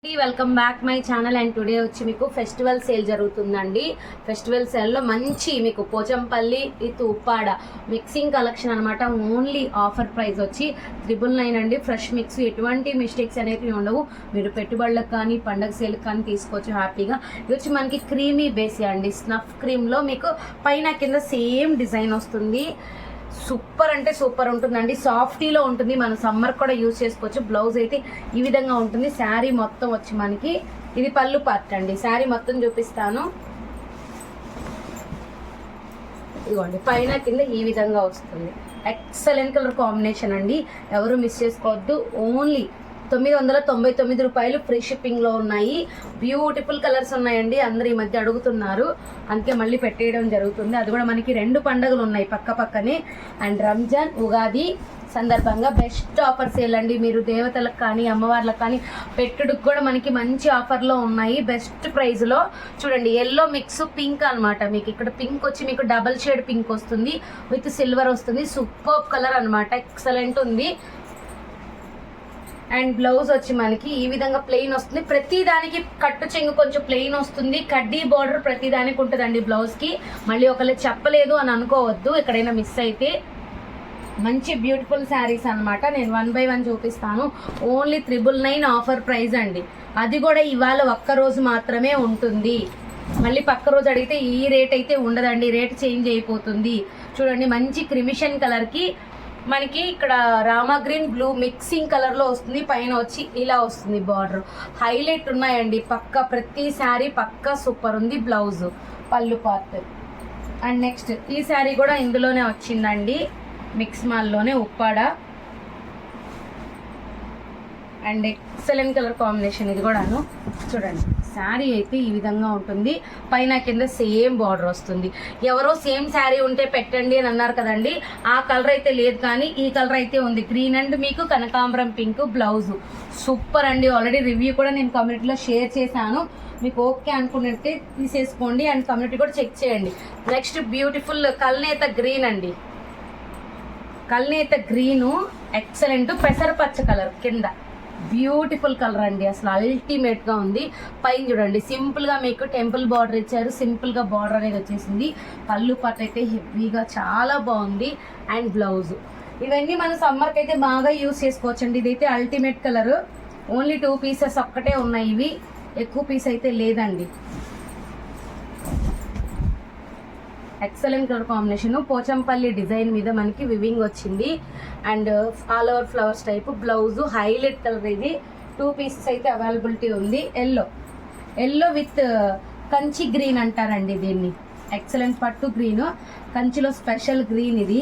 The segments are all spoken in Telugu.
Welcome back my channel. And today వచ్చి మీకు ఫెస్టివల్ సేల్ జరుగుతుందండి. ఫెస్టివల్ సేల్లో మంచి మీకు Pochampally with Uppada mixing collection అనమాట. ఓన్లీ ఆఫర్ ప్రైస్ వచ్చి 999 అండి. ఫ్రెష్ మిక్స్, ఎటువంటి మిస్టేక్స్ అనేవి ఉండవు. మీరు పెట్టుబడులకు కానీ పండగ సేల్కి కానీ తీసుకోవచ్చు హ్యాపీగా. ఇది వచ్చి మనకి క్రీమీ బేస్ అండి. స్నఫ్ క్రీమ్లో మీకు పైన కింద సేమ్ డిజైన్ వస్తుంది. సూపర్ అంటే సూపర్ ఉంటుందండి. సాఫ్టీలో ఉంటుంది, మనం సమ్మర్ కూడా యూజ్ చేసుకోవచ్చు. బ్లౌజ్ అయితే ఈ విధంగా ఉంటుంది. శారీ మొత్తం వచ్చి మనకి ఇది పళ్ళు పార్ట్ అండి. శారీ మొత్తం చూపిస్తాను. ఇదిగోండి, పైన కింద ఈ విధంగా వస్తుంది. ఎక్సలెంట్ కలర్ కాంబినేషన్ అండి, ఎవరు మిస్ చేసుకోవద్దు. ఓన్లీ 999 రూపాయలు. ఫ్రీ షిప్పింగ్లో ఉన్నాయి. బ్యూటిఫుల్ కలర్స్ ఉన్నాయండి. అందరూ ఈ మధ్య అడుగుతున్నారు, అందుకే మళ్ళీ పెట్టేయడం జరుగుతుంది. అది కూడా మనకి 2 పండుగలు ఉన్నాయి పక్క పక్కనే. అండ్ రంజాన్, ఉగాది సందర్భంగా బెస్ట్ ఆఫర్ సేల్ అండి. మీరు దేవతలకు కానీ అమ్మవార్లకు కానీ పెట్టుడుకు కూడా మనకి మంచి ఆఫర్లో ఉన్నాయి. బెస్ట్ ప్రైస్లో చూడండి. ఎల్లో మిక్స్ పింక్ అనమాట. మీకు ఇక్కడ పింక్ వచ్చి మీకు డబల్ షేడ్ పింక్ వస్తుంది, విత్ సిల్వర్ వస్తుంది. సూపర్ కలర్ అనమాట, ఎక్సలెంట్ ఉంది. అండ్ బ్లౌజ్ వచ్చి మనకి ఈ విధంగా ప్లెయిన్ వస్తుంది. ప్రతి దానికి కట్టు చెంగు కొంచెం ప్లెయిన్ వస్తుంది. కడ్డీ బార్డర్ ప్రతి దానికి ఉంటుందండి బ్లౌజ్కి. మళ్ళీ ఒకళ్ళు చెప్పలేదు అని అనుకోవద్దు ఎక్కడైనా మిస్ అయితే. మంచి బ్యూటిఫుల్ శారీస్ అనమాట. నేను 1 by 1 చూపిస్తాను. ఓన్లీ 999 ఆఫర్ ప్రైస్ అండి. అది కూడా ఇవాళ ఒక్కరోజు మాత్రమే ఉంటుంది. మళ్ళీ పక్క రోజు అడిగితే ఈ రేట్ అయితే ఉండదండి, రేట్ చేంజ్ అయిపోతుంది. చూడండి, మంచి క్రిమిషన్ కలర్కి మనకి ఇక్కడ రామా గ్రీన్ బ్లూ మిక్సింగ్ కలర్లో వస్తుంది. పైన వచ్చి ఇలా వస్తుంది బార్డర్. హైలైట్ ఉన్నాయండి పక్క. ప్రతి శారీ పక్క సూపర్ ఉంది. బ్లౌజ్, పళ్ళు పార్ట్. అండ్ నెక్స్ట్ ఈ శారీ కూడా ఇందులోనే వచ్చిందండి, మిక్స్ మాల్లోనే Uppada. And excellent colour combination ఇది కూడాను. చూడండి, శారీ అయితే ఈ విధంగా ఉంటుంది. పైన కింద సేమ్ బార్డర్ వస్తుంది. ఎవరో సేమ్ శారీ ఉంటే పెట్టండి అని అన్నారు కదండి, ఆ కలర్ అయితే లేదు, కానీ ఈ కలర్ అయితే ఉంది. గ్రీన్ అండ్ మీకు కనకాంబరం పింక్ బ్లౌజ్. సూపర్ అండి. ఆల్రెడీ రివ్యూ కూడా నేను కమ్యూనిటీలో షేర్ చేశాను. మీకు ఓకే అనుకున్నట్టే తీసేసుకోండి అండ్ కమ్యూనిటీ కూడా చెక్ చేయండి. నెక్స్ట్ బ్యూటిఫుల్ కల్నేత గ్రీన్ అండి. కల్నేత గ్రీను ఎక్సలెంట్. పెసరపచ్చ కలర్ కింద బ్యూటిఫుల్ కలర్ అండి. అసలు అల్టిమేట్గా ఉంది. పైన చూడండి, సింపుల్గా మీకు టెంపుల్ బార్డర్ ఇచ్చారు. సింపుల్గా బార్డర్ అనేది వచ్చేసింది. పళ్ళు పార్ట్ అయితే హెవీగా చాలా బాగుంది. And blouse. ఇవన్నీ మన సమ్మర్కి అయితే బాగా యూస్ చేసుకోవచ్చు అండి. ఇదైతే అల్టిమేట్ కలర్. ఓన్లీ 2 పీసెస్ ఒక్కటే ఉన్నాయి. ఇవి ఎక్కువ పీస్ అయితే లేదండి. Excellent colour combination. Pochampally design మీద మనకి వివింగ్ వచ్చింది. And all over flowers type blouse. Highlight colour ఇది. 2 పీసెస్ అయితే అవైలబిలిటీ ఉంది. ఎల్లో విత్ కంచి గ్రీన్ అంటారండి దీన్ని. ఎక్సలెంట్ పట్టు గ్రీన్, కంచిలో స్పెషల్ గ్రీన్ ఇది.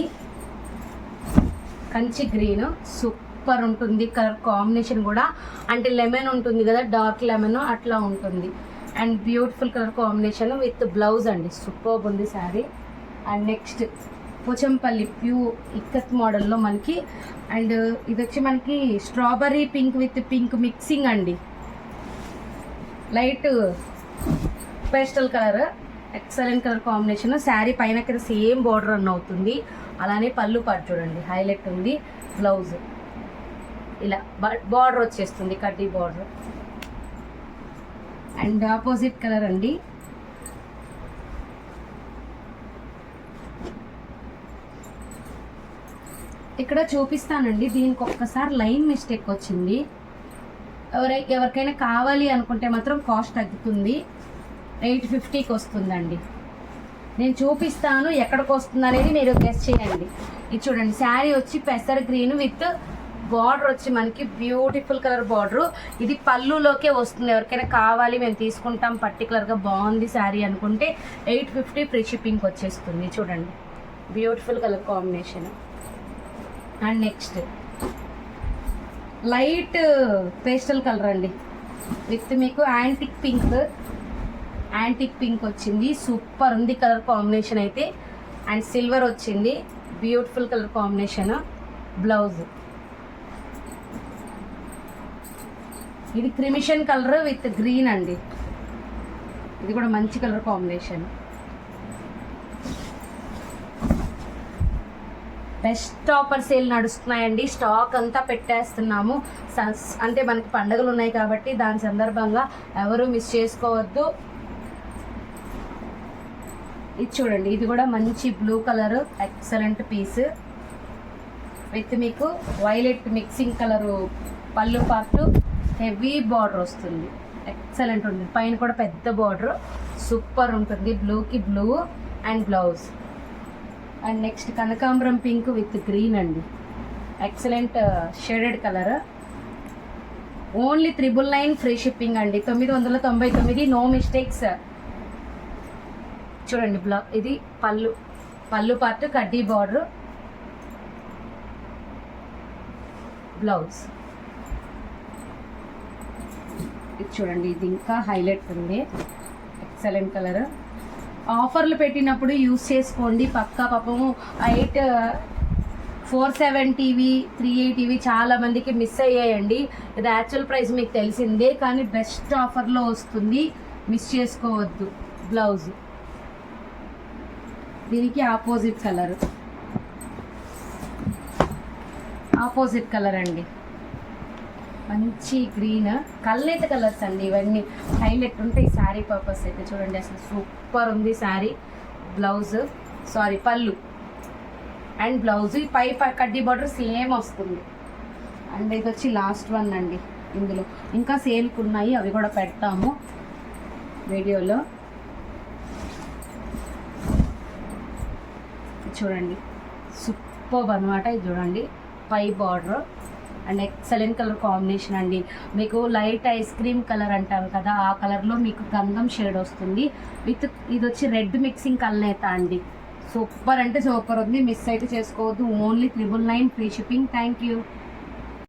కంచి గ్రీన్ సూపర్ ఉంటుంది. కలర్ కాంబినేషన్ కూడా అంటే లెమన్ ఉంటుంది కదా, డార్క్ లెమన్ అట్లా ఉంటుంది. And beautiful colour combination with blouse అండి. సూపర్ ఉంది శారీ. అండ్ నెక్స్ట్ పోచంపల్లి ఇక్కత్ మోడల్లో మనకి. అండ్ ఇది వచ్చి మనకి strawberry pink with pink mixing అండి. Light pastel colour, excellent colour combination. Sari పైన కింద సేమ్ బార్డర్ రన్ అవుతుంది. అలానే పళ్ళు పాటు చూడండి, హైలైట్ ఉంది. బ్లౌజ్ ఇలా బార్డర్ వచ్చేస్తుంది, కడ్డీ బార్డర్. అండ్ ఆపోజిట్ కలర్ అండి. ఇక్కడ చూపిస్తానండి. దీనికి ఒక్కసారి లైన్ మిస్టేక్ వచ్చింది. ఎవరికైనా కావాలి అనుకుంటే మాత్రం కాస్ట్ తగ్గుతుంది. 850కి వస్తుందండి. నేను చూపిస్తాను ఎక్కడికి వస్తుంది అనేది మీరు గెస్ చేయండి. ఇది చూడండి, శారీ వచ్చి పెసర్ గ్రీన్ విత్ బార్డర్ వచ్చి మనకి బ్యూటిఫుల్ కలర్ బార్డర్. ఇది పళ్ళులోకే వస్తుంది. ఎవరికైనా కావాలి మేము తీసుకుంటాం పర్టికులర్గా బాగుంది శారీ అనుకుంటే 850 ఫ్రీ షిప్పింగ్కి వచ్చేస్తుంది. చూడండి, beautiful colour combination. And next light pastel colour అండి విత్ మీకు యాంటిక్ పింక్ వచ్చింది. సూపర్ ఉంది కలర్ కాంబినేషన్ అయితే. అండ్ సిల్వర్ వచ్చింది. Beautiful colour combination. బ్లౌజ్ ఇది క్రిమిషన్ కలర్ విత్ గ్రీన్ అండి. ఇది కూడా మంచి colour combination. Best offer sale నడుస్తున్నాయండి. స్టాక్ అంతా పెట్టేస్తున్నాము. అంటే మనకి పండుగలు ఉన్నాయి కాబట్టి దాని సందర్భంగా ఎవరు మిస్ చేసుకోవద్దు. ఇది చూడండి, ఇది కూడా మంచి blue colour excellent piece with మీకు violet mixing colour pallu part, heavy border వస్తుంది. ఎక్సలెంట్ ఉంటుంది. పైన కూడా పెద్ద బార్డర్ సూపర్ ఉంటుంది. బ్లూకి blue and blouse. And next కనకాంబరం పింక్ విత్ గ్రీన్ అండి. Excellent shaded colour. Only 999 free shipping అండి. 999, నో మిస్టేక్స్. చూడండి ఇది పళ్ళు పార్ట్, కడ్డీ బార్డర్, బ్లౌజ్. ఇది చూడండి, ఇది ఇంకా హైలైట్ ఉంది. Excellent colour. ఆఫర్లు పెట్టినప్పుడు యూస్ చేసుకోండి పక్కా. పాపము 470 380 చాలా మందికి మిస్ అయ్యాయండి. ఇది యాక్చువల్ ప్రైస్ మీకు తెలిసిందే, కానీ బెస్ట్ ఆఫర్లో వస్తుంది, మిస్ చేసుకోవద్దు. బ్లౌజ్ దీనికి ఆపోజిట్ కలర్ అండి. మంచి గ్రీన్, కల్నేత కలర్స్ అండి. ఇవన్నీ హైలైట్ ఉంటాయి శారీ పర్పస్ అయితే. చూడండి అసలు సూపర్ ఉంది శారీ. పళ్ళు అండ్ బ్లౌజ్. పై కడ్డీ బార్డర్ సేమ్ వస్తుంది. అండ్ ఇది వచ్చి లాస్ట్ వన్ అండి. ఇందులో ఇంకా సేల్కి ఉన్నాయి, అవి కూడా పెడతాము వీడియోలో. చూడండి సూపర్ అనమాట. ఇది చూడండి పై border and excellent colour combination అండి. మీకు లైట్ ఐస్ క్రీమ్ కలర్ అంటాం కదా, ఆ కలర్లో మీకు గంధం షేడ్ వస్తుంది. ఇది వచ్చి రెడ్ మిక్సింగ్ కల్నేత అండి. సూపర్ అంటే సూపర్ ఉంది, మిస్ అయితే చేసుకోవద్దు. Only 999 free shipping. Thank you.